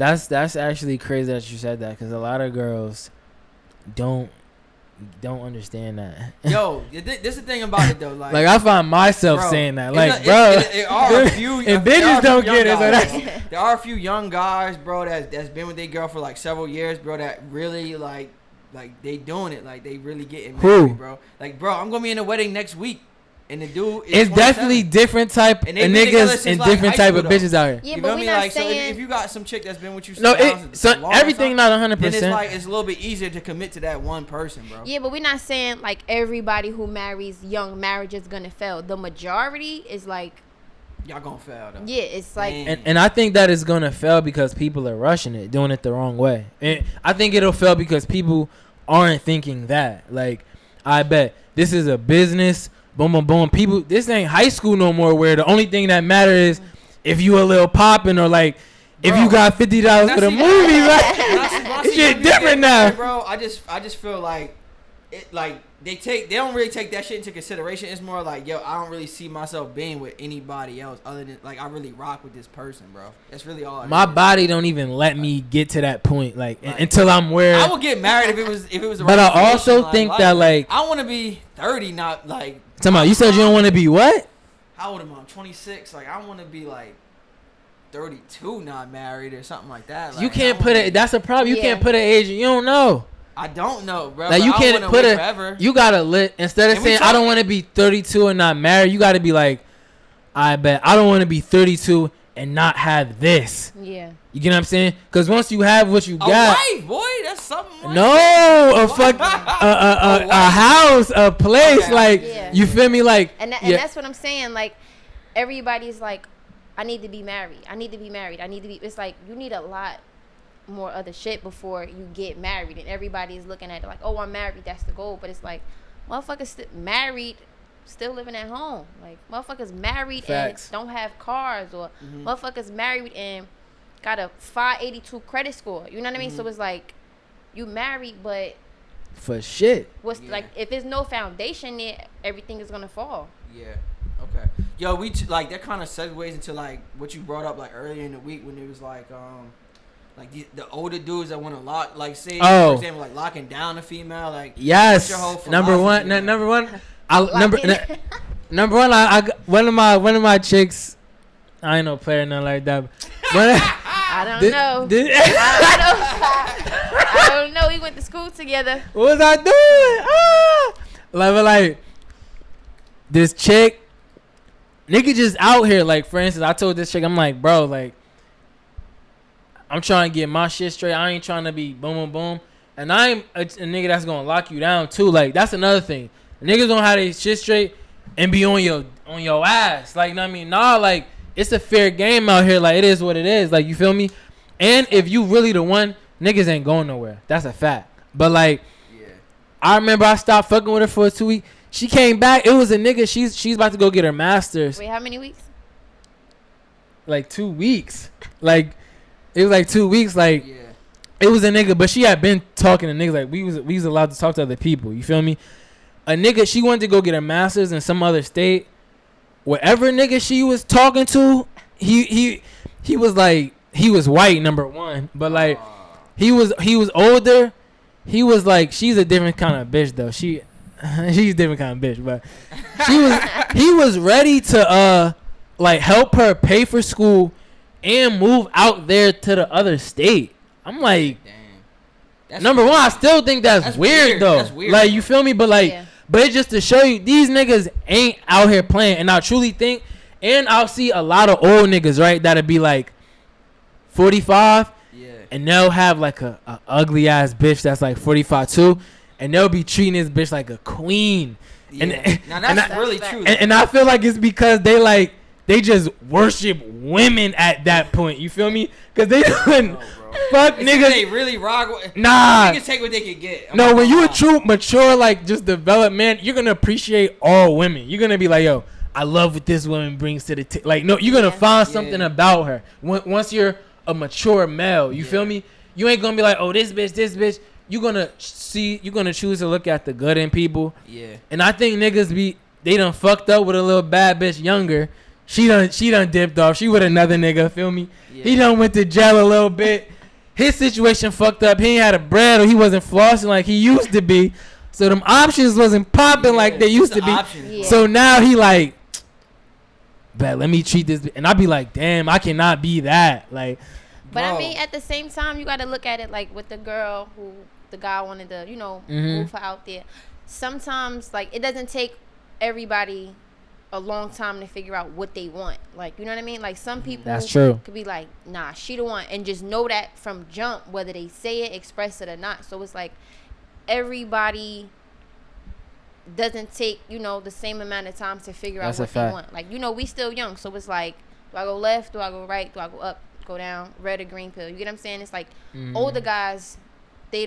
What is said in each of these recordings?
That's actually crazy that you said that, because a lot of girls don't understand that. Yo, this is the thing about it though. Like I find myself saying that. Like, bro, it are a few, and bitches don't get it. Guys, there are a few young guys, bro, that's been with their girl for like several years, bro, that really like they doing it, like they really getting married, bro. Like, bro, I'm gonna be in a wedding next week. And the dude is it's definitely different type of niggas and different type of bitches out here. Yeah, you but feel we me? not Like, saying... so if you got some chick that's been with you everything not 100%. Then it's like it's a little bit easier to commit to that one person, bro. Yeah, but we're not saying like everybody who marries young, marriage is gonna fail. The majority is like, y'all gonna fail though. Yeah, it's like, and I think that is gonna fail because people are rushing it, doing it the wrong way. And I think it'll fail because people aren't thinking that. Like, I bet this is a business. Boom, boom, boom. People, this ain't high school no more, where the only thing that matters is if you a little popping, or like if you got $50 for the movie. Like, it's shit different now, bro. I just feel like it, like they don't really take that shit into consideration. It's more like, yo, I don't really see myself being with anybody else other than like I really rock with this person, bro. That's really all. My body don't even let me get to that point, like until I'm where I would get married if it was. The but right I also think that like I want to be 30, not like. Tell me, you said you don't want to be what? How old am I? I'm 26. Like, I want to be like 32, not married or something like that. Like, you can't put it. That's a problem. You can't put an age. You don't know. I don't know, bro. Like, you can't put it. Forever. You gotta lit instead of saying I don't want to be 32 and not married. You gotta be like, I bet I don't want to be 32 and not have this. Yeah. You get what I'm saying? Because once you have what you got, a wife, boy, that's something. No, a house, a place, okay. Like you feel me, like, and that's what I'm saying. Like, everybody's like, I need to be married. I need to be married. I need to be. It's like you need a lot more other shit before you get married, and everybody's looking at it like, oh, I'm married. That's the goal. But it's like, motherfuckers married. Still living at home. Like, motherfuckers married and don't have cars, or motherfuckers married and got a 582 credit score. You know what I mean? So it's like, you married, but for shit. What's like, if there's no foundation there, everything is gonna fall. Yeah. Okay. Yo, like that kind of segues into like what you brought up like earlier in the week when it was like the older dudes that want to lock, like say for example, like locking down a female, like yes. Number one. Number one. Number one. I one of my chicks. I ain't no player, nothing like that. But I don't know. I don't know. We went to school together. What was I doing? Like this chick, nigga just out here. Like, for instance, I told this chick, I'm like, bro, like, I'm trying to get my shit straight. I ain't trying to be boom, boom, boom. And I ain't a nigga that's gonna lock you down too. Like, that's another thing. Niggas don't have their shit straight and be on your ass. Like, you know what I mean? Nah, like, it's a fair game out here. Like, it is what it is. Like, you feel me? And if you really the one, niggas ain't going nowhere. That's a fact. But like, I remember I stopped fucking with her for 2 weeks. She came back. It was a nigga. She's about to go get her master's. Wait, how many weeks? Like 2 weeks. Like, it was like 2 weeks. Like, it was a nigga, but she had been talking to niggas. Like, we was allowed to talk to other people. You feel me? A nigga, she wanted to go get her master's in some other state. Whatever nigga she was talking to, he was like, he was white, number one, but like he was older. He was like, she's a different kind of bitch though. She's a different kind of bitch, but he was ready to like help her pay for school and move out there to the other state. I'm like, number one, I still think that's weird though. That's weird. Like, you feel me? But like, but it's just to show you these niggas ain't out here playing. And I truly think, and I'll see a lot of old niggas, right, that'll be like 45, and they'll have like a ugly ass bitch that's like 45 too, and they'll be treating this bitch like a queen. And now that's really true. And I feel like it's because they just worship women at that point. You feel me? Because they don't fuck niggas. They really rock. Nah. Niggas take what they can get. No, when you a true, mature, like just developed man, you're gonna appreciate all women. You're gonna be like, yo, I love what this woman brings to the like. No, you're gonna find something about her once you're a mature male. You feel me? You ain't gonna be like, oh, this bitch. You're gonna choose to look at the good in people. Yeah. And I think niggas they done fucked up with a little bad bitch younger. She done dipped off. She with another nigga, feel me? Yeah. He done went to jail a little bit. His situation fucked up. He ain't had a bread or he wasn't flossing like he used to be. So them options wasn't popping like they used to be. Yeah. So now he like, bet let me treat this. And I be like, damn, I cannot be that. Like, But Bro. I mean, at the same time, you got to look at it like with the girl who the guy wanted to, move her out there. Sometimes, like, it doesn't take everybody a long time to figure out what they want. Like, you know what I mean? Like, some people that's true. could be like, nah, she the one. And just know that from jump, whether they say it, express it or not. So it's like everybody doesn't take, the same amount of time to figure That's out a what they fact. want. Like, we still young. So it's like, do I go left? Do I go right? Do I go up? Go down? Red or green pill? You get what I'm saying? It's like older guys, they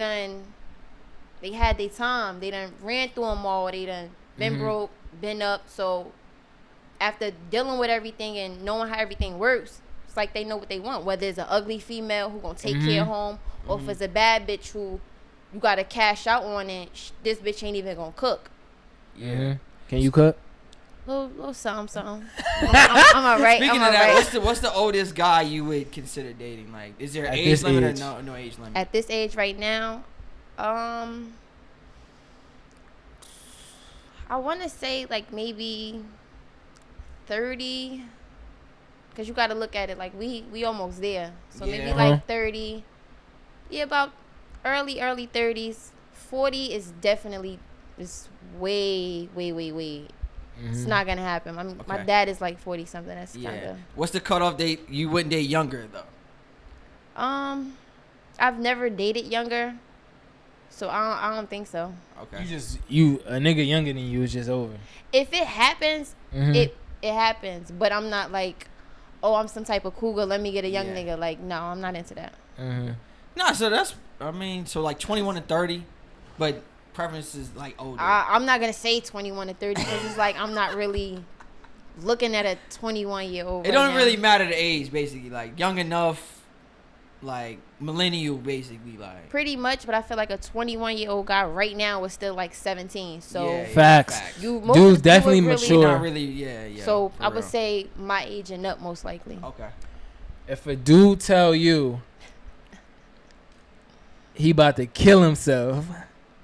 had their time. They done ran through them all. They done been broke, been up. So after dealing with everything and knowing how everything works, it's like they know what they want. Whether it's an ugly female who gonna take care of home, or if it's a bad bitch who you gotta cash out on and this bitch ain't even gonna cook. Yeah. Can you cook? Little something. I'm alright. Speaking I'm of that, alright. what's the oldest guy you would consider dating? Like, is there an At age this limit age. or no age limit? At this age right now, I want to say like maybe 30, because you got to look at it like we almost there. So maybe Yeah. like 30. Yeah, about early 30s. 40 is definitely way. It's not gonna happen. My Okay. dad is like 40 something. That's Yeah. kind of. What's the cutoff date you wouldn't date younger though? I've never dated younger, so I don't think so. Okay. A nigga younger than you is just over. If it happens, Mhm. it happens. But I'm not like, oh, I'm some type of cougar. Let me get a young Yeah. nigga. Like, no, I'm not into that. No, so that's so like 21 to 30, but preference is like older. I'm not gonna say 21 to 30 because it's like I'm not really looking at a 21-year-old. It don't really matter the age, basically. Like young enough, like millennial, basically. Like Pretty much, but I feel like a 21-year-old guy right now is still like 17. So Yeah, Facts. most Dude's of the definitely really- mature. not really, yeah. So for I would real. say my age and up most likely. Okay. If a dude tell you he about to kill himself,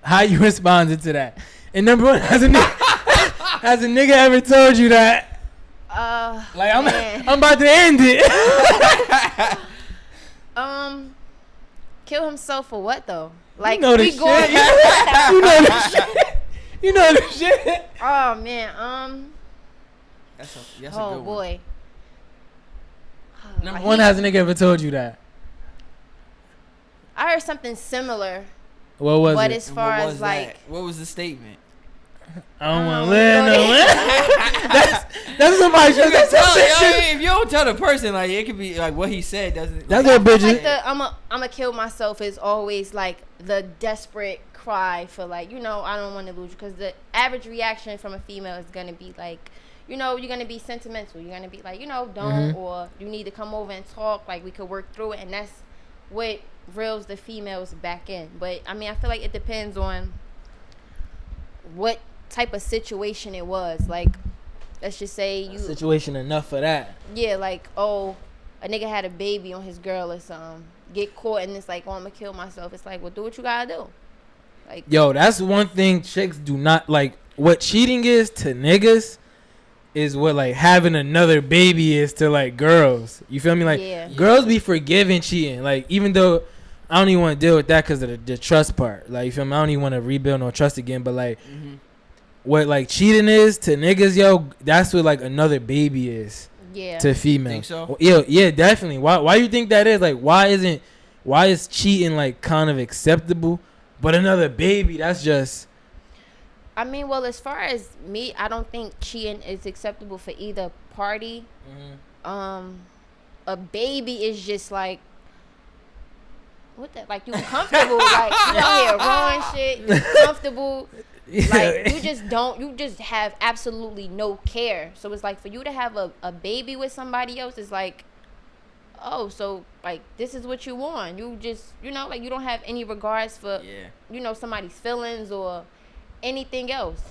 how you responded to that? And number one, has a nigga ever told you that? Like man. I'm about to end it. Kill himself for what though? Like You know the we shit. going. You know the shit. You know the shit. Oh man. That's a good Oh one. boy. Number one, has a nigga ever told you that? I heard something similar, What was but it? as And far what as was like, that? What was the statement? I don't want to Oh, live no no. more. That's somebody. You can That's tell, some shit. if you don't tell the person, like it could be like what he said doesn't. That's like, what bitches. like I'ma kill myself is always like the desperate cry for like, I don't want to lose you, because the average reaction from a female is gonna be like, you're gonna be sentimental. You're gonna be like, don't, or you need to come over and talk. Like we could work through it, and that's what reels the females back in. But I mean, I feel like it depends on what type of situation it was. Like, let's just say you Situation enough for that. yeah, like, oh, a nigga had a baby on his girl or something, get caught and it's like, oh, I'm gonna kill myself. It's like, well, do what you gotta do. Like, Yo, that's one thing chicks do not like. What cheating is to niggas is what like having another baby is to like girls. You feel me? Like Yeah. girls be forgiving cheating. Like even though I don't even want to deal with that because of the trust part. Like you feel me? I don't even want to rebuild no trust again. But like what like cheating is to niggas, yo, that's what like another baby is yeah. to females. Think so? Yeah, definitely. Why you think that is? Like why is cheating like kind of acceptable? But another baby, that's just. I mean, well, as far as me, I don't think cheating is acceptable for either party. A baby is just like, what the, like, you comfortable, like, you out here raw and shit, you comfortable, like, you just have absolutely no care. So it's like, for you to have a baby with somebody else is like, oh, so, like, this is what you want. You just, like, you don't have any regards for, somebody's feelings or anything else.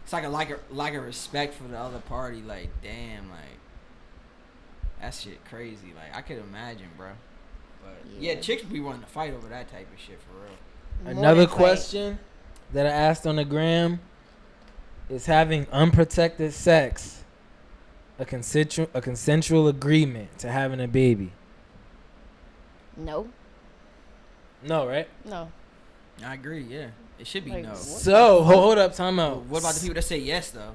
It's like a lack of respect for the other party. Like, damn, like That shit crazy. Like I could imagine, bro. But yeah, chicks be wanting to fight over that type of shit for real. Another question that I asked on the gram is having unprotected sex a consensual agreement to having a baby? No. No, right? No. I agree. Yeah, it should be Like, no. So hold up, time out. What about the people that say yes though?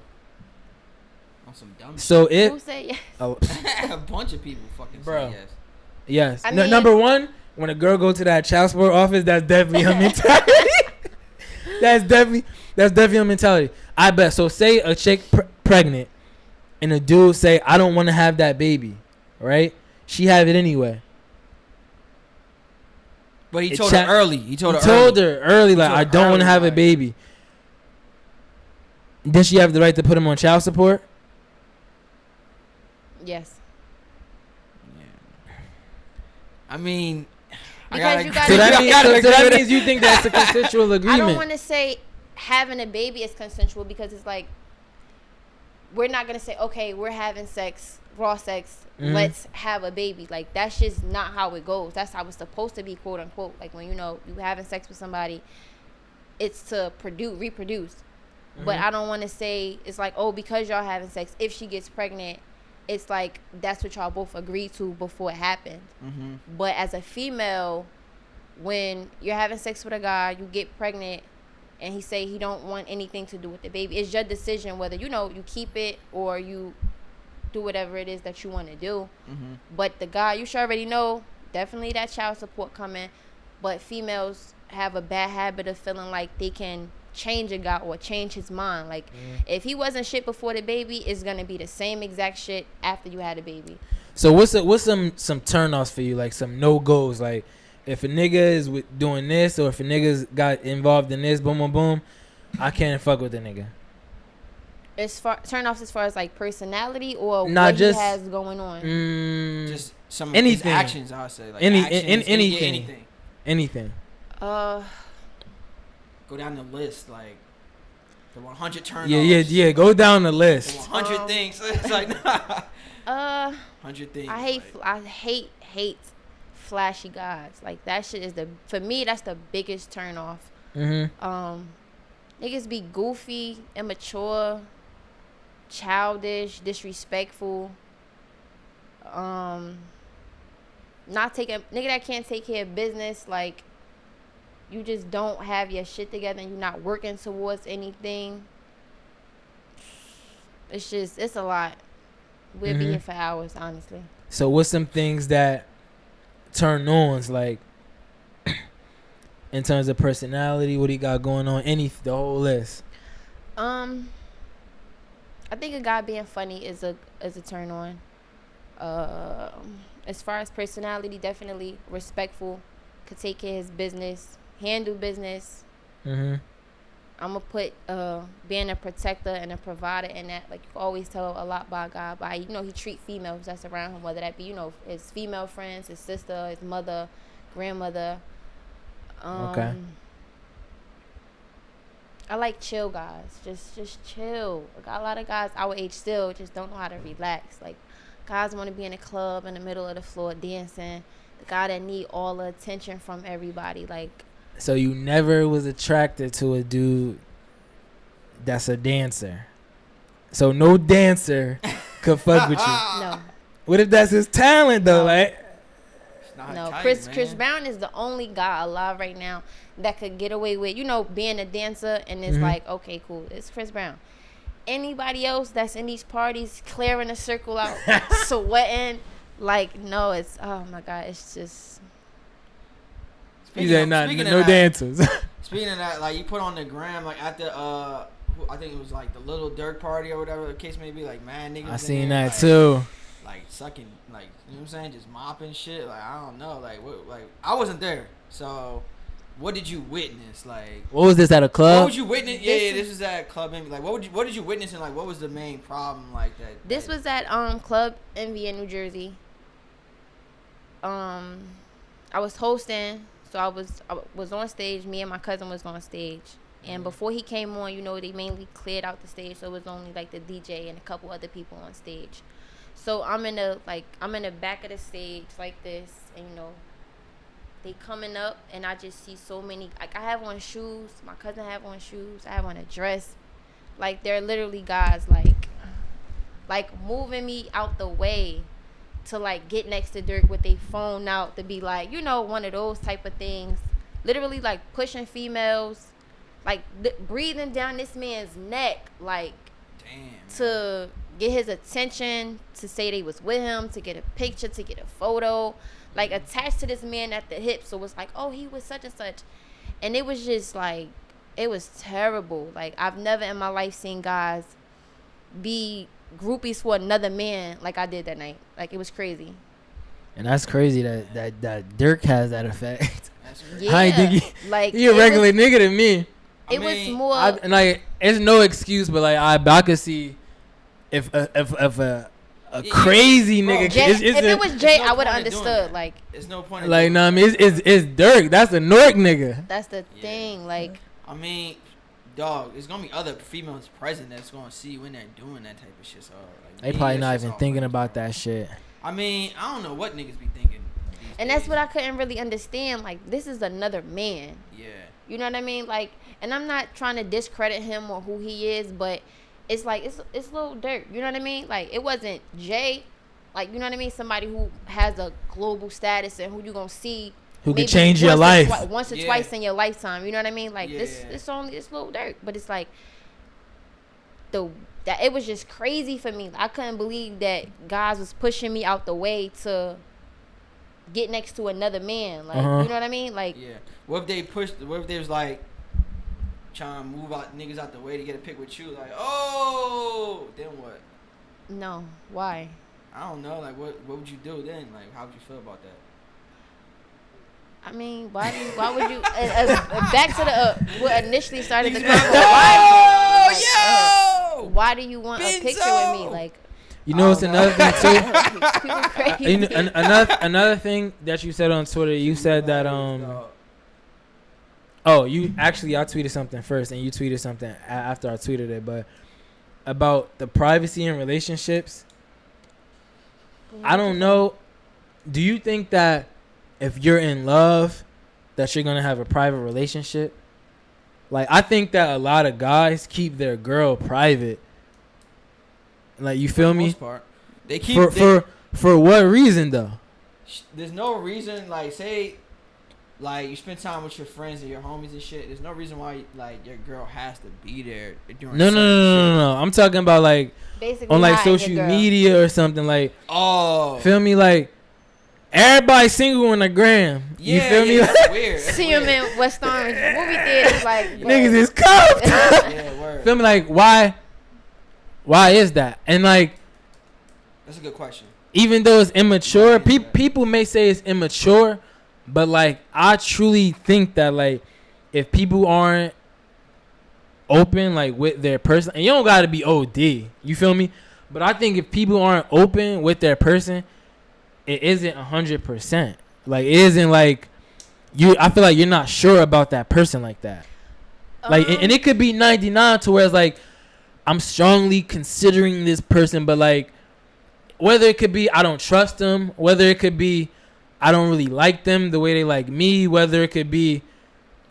On some dumb So shit. Who say yes? A bunch of people fucking Bro. say yes. Yes. I mean, number one, when a girl go to that child support office, that's definitely her mentality. That's definitely her mentality. I bet. So say a chick pregnant, and a dude say, "I don't want to have that baby," right? She have it anyway. But he told her early. He told her early, like, I don't want to have a baby. Then she have the right to put him on child support? Yes. Yeah. I mean, because you got. So that means you think that's a consensual agreement. I don't want to say having a baby is consensual because it's like we're not gonna say, okay, we're having sex, raw sex. Mm-hmm. Let's have a baby. Like that's just not how it goes. That's how it's supposed to be, quote unquote. Like when you having sex with somebody, it's to reproduce. Mm-hmm. But I don't want to say it's like, oh, because y'all having sex, if she gets pregnant, it's like that's what y'all both agreed to before it happened. Mm-hmm. But as a female, when you're having sex with a guy, you get pregnant, and he say he don't want anything to do with the baby. It's your decision whether you keep it or you do whatever it is that you want to do. Mm-hmm. But the guy, you should already know, definitely that child support coming. But females have a bad habit of feeling like they can change a guy or change his mind. Like if he wasn't shit before the baby, it's gonna be the same exact shit after you had a baby. So what's some turn-offs for you? Like some no-goes? Like if a nigga is doing this, or if a nigga's got involved in this, boom, boom, boom, I can't fuck with the nigga. Turn-offs as far as like personality or what he has going on? Just some of his actions, I would say. Like anything. Go down the list, like the 100 turn-offs. Yeah. Go down the list. The 100 things. It's like 100 things. I hate flashy guys. Like that shit is for me that's the biggest turn-off. Mm-hmm. Niggas be goofy, immature, childish, disrespectful. Nigga that can't take care of business, like you just don't have your shit together and you're not working towards anything. It's a lot. We'll be here for hours, honestly. So what's some things that turn ons, like in terms of personality? What he got going on? The whole list. I think a guy being funny is a turn on. As far as personality, definitely respectful, could take care of his business, handle business. Mm-hmm. I'm gonna put being a protector and a provider in that. Like you can always tell a lot by a guy by he treat females that's around him, whether that be his female friends, his sister, his mother, grandmother. Okay. I like chill guys. Just chill. I got a lot of guys our age still just don't know how to relax. Like guys want to be in a club in the middle of the floor dancing. The guy that need all the attention from everybody. Like. So you never was attracted to a dude that's a dancer. So no dancer could fuck with you. No. What if that's his talent though? Like. No, Chris Brown is the only guy alive right now that could get away with, being a dancer, and it's like, okay, cool, it's Chris Brown. Anybody else that's in these parties clearing a circle out, sweating, like, no, it's, oh my God, it's just. No dancers. Speaking of that, like, you put on the gram, like, at the, I think it was like the Little Dirk party or whatever the case may be, like, mad niggas. I seen that too. Like sucking, like, you know what I'm saying, just mopping shit. Like I don't know, like what, like I wasn't there. So, what did you witness? Like, what was this at a club? What would you witness? Yeah, this was at a club. Like, what did you witness and like what was the main problem like that? This was at Club Envy in New Jersey. I was hosting, so I was on stage. Me and my cousin was on stage. And before he came on, they mainly cleared out the stage, so it was only like the DJ and a couple other people on stage. So I'm in the back of the stage like this, and they coming up, and I just see so many. Like I have on shoes, my cousin have on shoes, I have on a dress. Like they're literally guys like moving me out the way to like get next to Dirk with their phone out to be like, one of those type of things. Literally like pushing females, like breathing down this man's neck, like to get his attention, to say they was with him, to get a picture, to get a photo, like attached to this man at the hip. So it's like, oh, he was such and such. And it was just like, it was terrible. Like I've never in my life seen guys be groupies for another man like I did that night. Like it was crazy. And that's crazy that Dirk has that effect. Yeah, I think he a regular nigga to me. It was more like it's no excuse, but like I could see if a crazy nigga. Jay, if it was Jay, I would have understood. Like, there's no point. Like, no, I mean, it's Dirk. That's a Nork nigga. That's the thing. Like, I mean, dog, there's gonna be other females present that's gonna see when they're doing that type of shit. So like, they probably not even thinking about that shit. I mean, I don't know what niggas be thinking. And that's what I couldn't really understand. Like, this is another man. Yeah. You know what I mean? Like, and I'm not trying to discredit him or who he is, but it's like it's Lil Durk. You know what I mean? Like, it wasn't Jay. Like, you know what I mean? Somebody who has a global status and who you gonna see who can change your life once or twice in your lifetime. You know what I mean? Like, it's Lil Durk, but it's like that it was just crazy for me. I couldn't believe that guys was pushing me out the way to get next to another man. Like, you know what I mean? Like, yeah. What if they was like trying to move out niggas out the way to get a pic with you? Like, oh, then what? No, why? I don't know. Like, what would you do then? Like, how would you feel about that? I mean, why would you? Back to the what initially started the convo. Why do you want a picture with me? Like, you know, it's another thing too. Another thing that you said on Twitter. You said that oh, you actually, I tweeted something first, and you tweeted something after I tweeted it, but about the privacy in relationships. I don't know. Do you think that if you're in love, that you're gonna have a private relationship? Like, I think that a lot of guys keep their girl private. Like, you feel me? For the most part. They keep for what reason though? There's no reason. Like, say, like, you spend time with your friends and your homies and shit. There's no reason why like your girl has to be there during. No. I'm talking about like basically on like social media or something. Like, oh, feel me? Like, everybody single on the gram. You feel me? That's weird. See him in West Orange movie theaters. Like, niggas is cuffed. Yeah, word. Feel me? Like, why is that? And like, that's a good question. Even though it's immature, people may say it's immature, but like, I truly think that like, if people aren't open like with their person, and you don't gotta be OD, you feel me? But I think if people aren't open with their person, it isn't 100%. Like, it isn't like I feel like you're not sure about that person like that. Like, and it could be 99 to where it's like, I'm strongly considering this person, but like, whether it could be I don't trust them, whether it could be I don't really like them the way they like me, whether it could be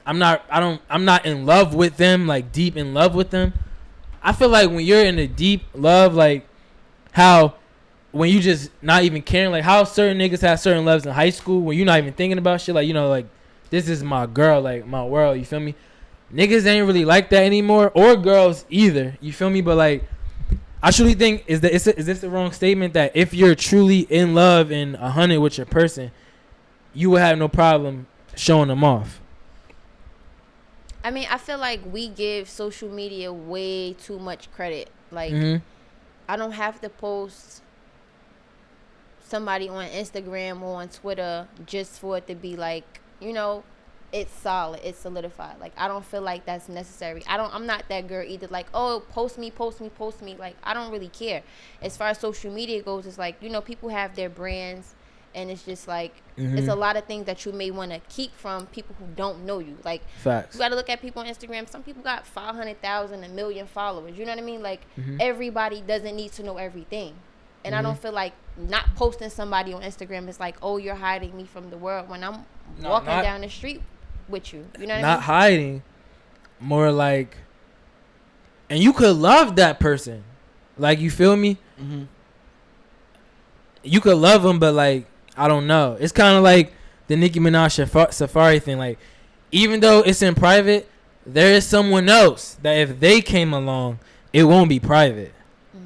I'm not in love with them, like deep in love with them. I feel like when you're in a deep love, like how when you just not even caring, like how certain niggas have certain loves in high school when you're not even thinking about shit, like, you know, like, this is my girl, like my world, you feel me? Niggas ain't really like that anymore, or girls either, you feel me? But like, I truly think is this the wrong statement that if you're truly in love and 100 with your person, you will have no problem showing them off? I mean, I feel like we give social media way too much credit. Like, I don't have to post somebody on Instagram or on Twitter just for it to be like, you know, it's solid, it's solidified. Like, I don't feel like that's necessary. I'm not that girl either. Like, oh, post me. Like, I don't really care. As far as social media goes, it's like, you know, people have their brands, and it's just like, it's a lot of things that you may want to keep from people who don't know you. Like, facts. You got to look at people on Instagram. Some people got 500,000, 1 million followers. You know what I mean? Like, everybody doesn't need to know everything. And I don't feel like not posting somebody on Instagram is like, oh, you're hiding me from the world when I'm walking down the street with you. You know what I mean? Not hiding. More like, and you could love that person. Like, you feel me? Mm-hmm. You could love them, but like, I don't know. It's kind of like the Nicki Minaj Safari thing. Like, even though it's in private, there is someone else that if they came along, it won't be private.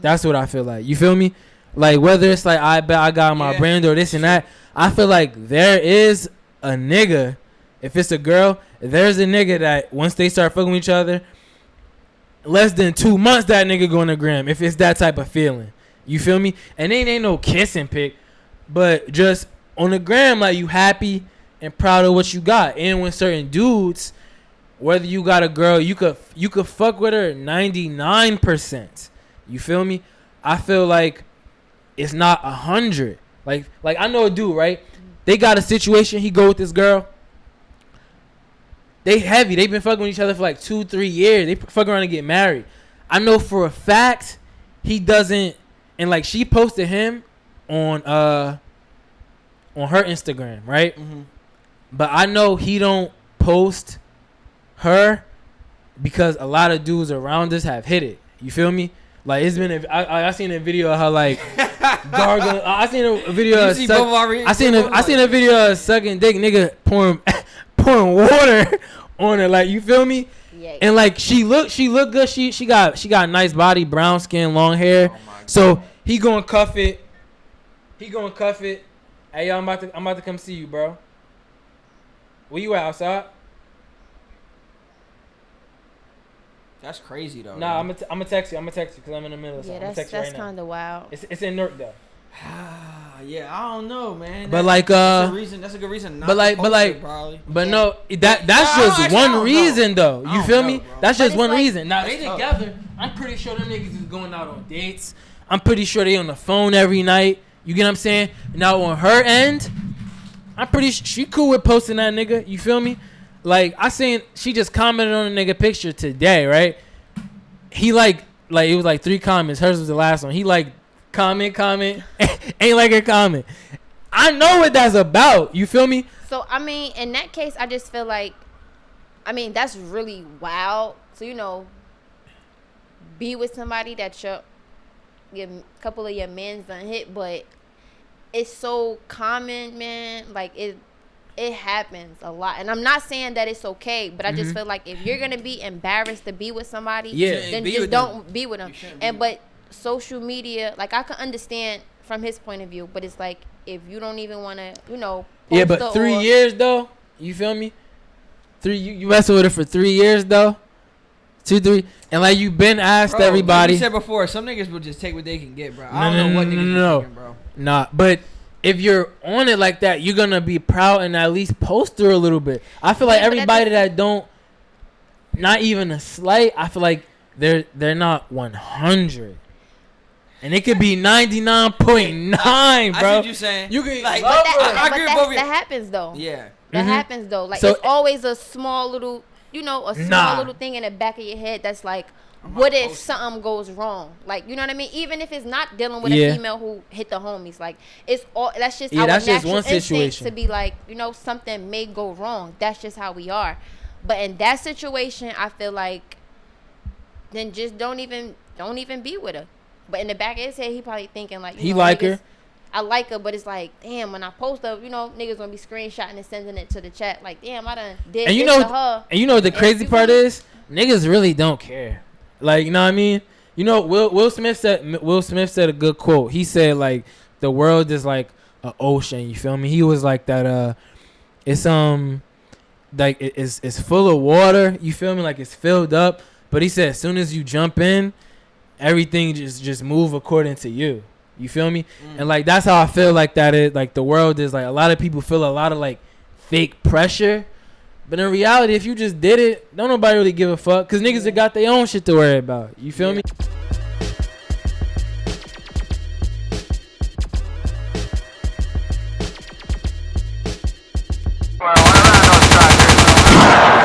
That's what I feel like. You feel me? Like, whether it's like, I bet I got my brand or this and that, I feel like there is a nigga, if it's a girl, there's a nigga that once they start fucking with each other, less than 2 months that nigga going to gram, if it's that type of feeling. You feel me? And ain't no kissing pic, but just on the gram, like, you happy and proud of what you got. And when certain dudes, whether you got a girl, you could fuck with her 99%. You feel me? I feel like it's not 100. Like I know a dude, right? They got a situation. He go with this girl. They heavy. They been fucking with each other for like 2-3 years. They fuck around and get married. I know for a fact he doesn't. And like, she posted him on her Instagram, right? Mm-hmm. But I know he don't post her because a lot of dudes around us have hit it. You feel me? Like, it's been I seen a video of her like gargling. I seen a video of I seen a video of sucking dick, nigga pouring water on her. Like, you feel me? Yeah. And like, she look good. She got a nice body, brown skin, long hair. Oh, so he gonna cuff it. Hey, yo, I'm about to come see you, bro. Where you at, outside? That's crazy though. Nah, I'm gonna text you because I'm in the middle of something. Yeah, that's kind of wild. It's in Newark though. Yeah, I don't know, man. But like, that's a good reason. Not to post it, probably. But no, that's just one reason though. You feel me? That's just one reason. Now they together. I'm pretty sure them niggas is going out on dates. I'm pretty sure they on the phone every night. You get what I'm saying? Now on her end, I'm pretty sure she cool with posting that nigga. You feel me? Like, I seen she just commented on a nigga picture today, right? He like it was like 3 comments. Hers was the last one. He like comment, ain't like her comment. I know what that's about. You feel me? So I mean, in that case, I just feel like, I mean, that's really wild. So be with somebody that your couple of your men's done hit, but it's so common, man. Like, it happens a lot, and I'm not saying that it's okay, but I just feel like if you're gonna be embarrassed to be with somebody, then just don't be with them. But social media, like, I can understand from his point of view, but it's like, if you don't even want to, yeah, but 3 years though, you feel me? You messing with her for 3 years though, 2, 3, and like, you been asked everybody. Like you said before, some niggas will just take what they can get, bro. I don't know what niggas taking, bro. Nah, but if you're on it like that, you're gonna be proud and at least post her a little bit. I feel like everybody that don't, not even a slight, I feel like they're not 100, and it could be 99.9, bro. I see what you're saying. You can like, I agree with both of you. That happens though. Yeah, that happens though. Like, so, it's always a small little, little thing in the back of your head that's like, what if something goes wrong? Like, you know what I mean? Even if it's not dealing with a female who hit the homies, like, it's all, that's just our natural instinct to be like, something may go wrong. That's just how we are. But in that situation, I feel like, then just don't even be with her. But in the back of his head, he probably thinking like, he like her. I like her, but it's like, damn, when I post her, niggas gonna be screenshotting and sending it to the chat. Like, damn, I done did this to her. And you know what the crazy part is? Niggas really don't care. Like, you know what I mean? Will Smith said a good quote. He said, like, the world is like an ocean. You feel me? He was like that. It's like it's full of water. You feel me? Like, it's filled up. But he said, as soon as you jump in, everything just move according to you. You feel me? And like, that's how I feel like that is. Like, the world is like, a lot of people feel a lot of like fake pressure. But in reality, if you just did it, don't nobody really give a fuck. Because niggas that got their own shit to worry about. You feel me?